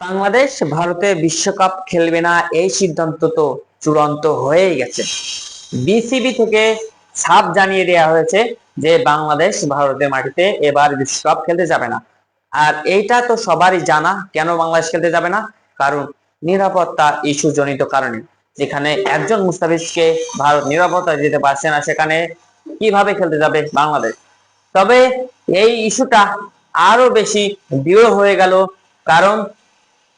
বাংলাদেশ ভারতে বিশ্বকাপ খেলবে না এই সিদ্ধান্ত তো চূড়ান্ত হয়েই গেছে। বিসিবি থেকে ছাপ জানিয়ে দেওয়া হয়েছে যে বাংলাদেশ ভারতের মাটিতে এবার বিশ্বকাপ খেলতে যাবে না। আর এইটা তো সবারই জানা, কেন বাংলাদেশ খেলতে যাবে না, কারণ নিরাপত্তা ইস্যু জনিত কারণে। যেখানে একজন মুস্তাফিজকে ভারত নিরাপত্তা দিতে পারছে না, সেখানে কিভাবে খেলতে যাবে বাংলাদেশ। তবে এই ইস্যুটা আরো বেশি দৃঢ় হয়ে গেল, কারণ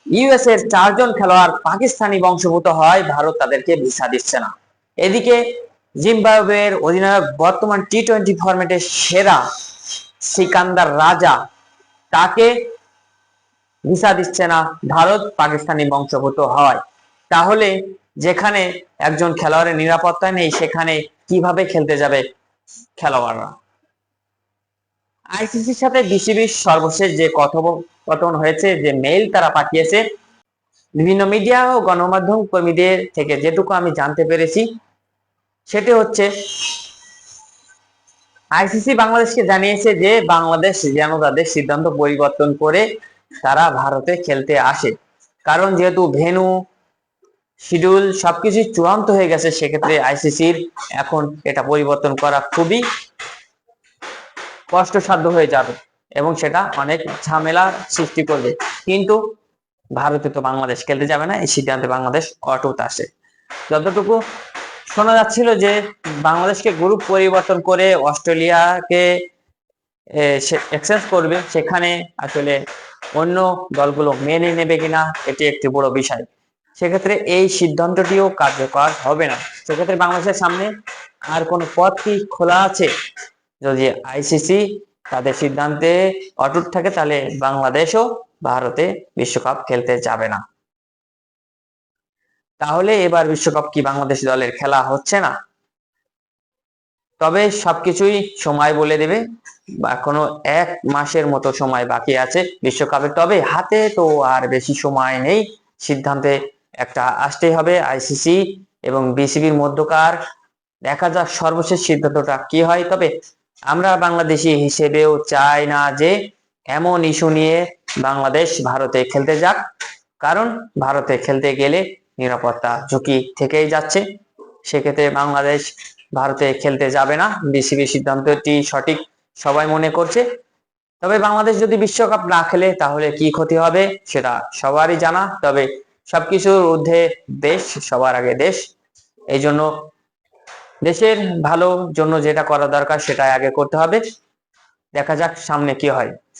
ইউএস এর 4 জন খেলোয়াড় পাকিস্তানি বংশোদ্ভূত হয়, ভারত তাদেরকে ভিসা দিচ্ছে না। এদিকে জিম্বাবুয়ের অধিনায়ক, বর্তমান টি-20 ফরম্যাটের সেরা সিকান্দার রাজা, তাকে ভিসা দিচ্ছে না ভারত, পাকিস্তানি বংশোদ্ভূত হয়। তাহলে যেখানে একজন খেলোয়াড়ের নিরাপত্তা নেই, সেখানে কিভাবে খেলতে যাবে খেলোয়াড়রা? আইসিসির সাথে বিসিবির সর্বশেষ যে কথোপকথন হয়েছে, যে মেইল তারা পাঠিয়েছে, বিভিন্ন মিডিয়া ও গণমাধ্যম কর্মীদের থেকে যেটুকু আমি জানতে পেরেছি, সেটি হচ্ছে আইসিসি বাংলাদেশকে জানিয়েছে যে বাংলাদেশ যেন তাদের সিদ্ধান্ত পরিবর্তন করে তারা ভারতে খেলতে আসে। কারণ যেহেতু ভেন্যু, শিডিউল সবকিছু চূড়ান্ত হয়ে গেছে, সেক্ষেত্রে আইসিসির এখন এটা পরিবর্তন করা খুবই কষ্টসাধ্য হয়ে যাবে এবং সেটা অনেক ঝামেলা সৃষ্টি করবে। কিন্তু ভারতে তো বাংলাদেশ খেলতে যাবে না, এই সিদ্ধান্তে বাংলাদেশ অটুট আসে। যতটুকু শোনা যাচ্ছিল যে বাংলাদেশকে গ্রুপ পরিবর্তন করে অস্ট্রেলিয়াকে এক্সচেঞ্জ করবে, সেখানে আসলে অন্য দলগুলো মেনে নেবে কিনা এটি একটি বড় বিষয়। সেক্ষেত্রে এই সিদ্ধান্তটিও কার্যকর হবে না। সেক্ষেত্রে বাংলাদেশের সামনে আর কোনো পথ কি খোলা আছে? যদি আইসিসি তাদের সিদ্ধান্তে অটুট থাকে, তাহলে বাংলাদেশও ভারতে বিশ্বকাপ খেলতে যাবে না। তাহলে এবার বিশ্বকাপ কি বাংলাদেশ দলের খেলা হচ্ছে না? তবে সবকিছুই সময় বলে দেবে। বা কোনো 1 মাসের মতো সময় বাকি আছে বিশ্বকাপে, তবে হাতে তো আর বেশি সময় নেই। সিদ্ধান্তে একটা আসতেই হবে আইসিসি এবং বিসিবির মধ্যকার। দেখা যাক সর্বশেষ সিদ্ধান্তটা কি হয়। তবে আমরা বাংলাদেশি হিসেবেও চাই না যে এমন ইস্যু নিয়ে বাংলাদেশ ভারতে খেলতে যাক, কারণ ভারতে খেলতে গেলে নিরাপত্তা ঝুঁকি থেকেই যাচ্ছে। সেক্ষেত্রে বাংলাদেশ ভারতে খেলতে যাবে না, বিসিবি সিদ্ধান্তটি সঠিক সবাই মনে করছে। তবে বাংলাদেশ যদি বিশ্বকাপ না খেলে তাহলে কি ক্ষতি হবে সেটা সবারই জানা। তবে সবকিছুর ঊর্ধ্বে দেশ, সবার আগে দেশ। এই জন্য দেশের ভালো জন্য যেটা করা দরকার সেটাই আগে করতে হবে। দেখা যাক সামনে কি হয়।